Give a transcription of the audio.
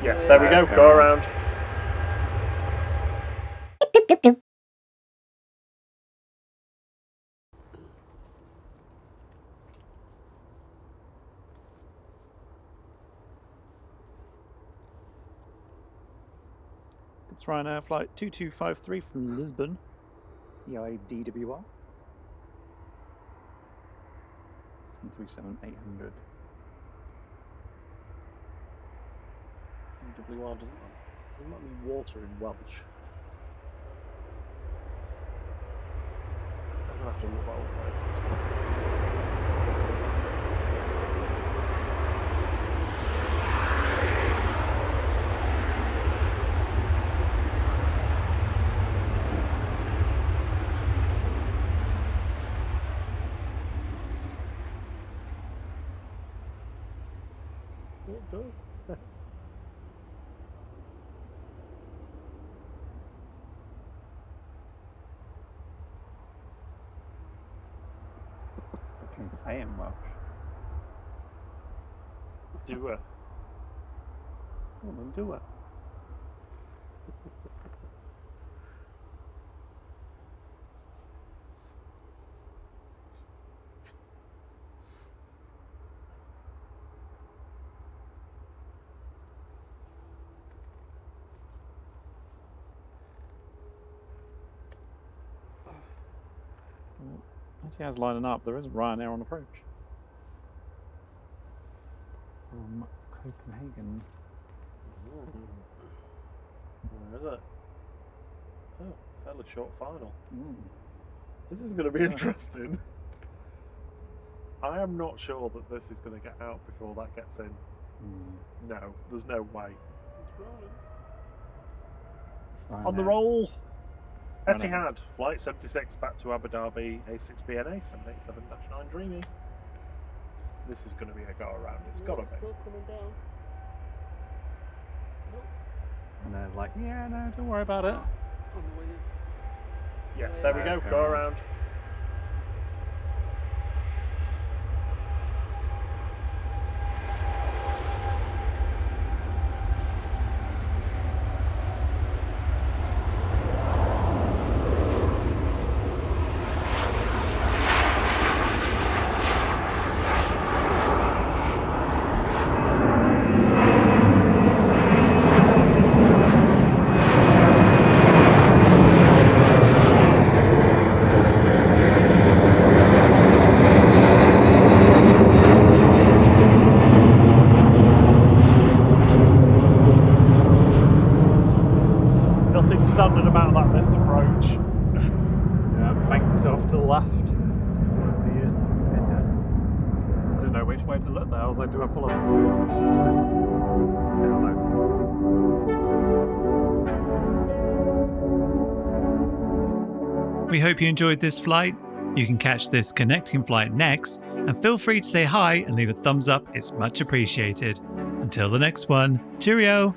Yeah, there we go. Go around. It's Ryanair flight 2253 from Lisbon, EI-DWR. 737-800. DWR doesn't that mean water in Welsh? I'm gonna have to look that up. It's it does. What can you say in Welsh? Do it. Go on, then do it. Etihad's lining up. There is Ryanair on approach from Copenhagen. Where is it? Oh, fairly short final. This is going to be interesting. I am not sure that this is going to get out before that gets in. No, there's no way. It's rolling. On the roll! Etihad, flight 76 back to Abu Dhabi, A6BNA 787-9 Dreamy. This is going to be a go around, it's got to be. Still coming down. Nope. And they're like, yeah, no, don't worry about it. On the way in. Yeah, there we go, go around. Standard about that missed approach. Yeah, banked off to the left. I didn't know which way to look there. I was like, do I follow the tube? We hope you enjoyed this flight. You can catch this connecting flight next, and feel free to say hi and leave a thumbs up. It's much appreciated. Until the next one, cheerio!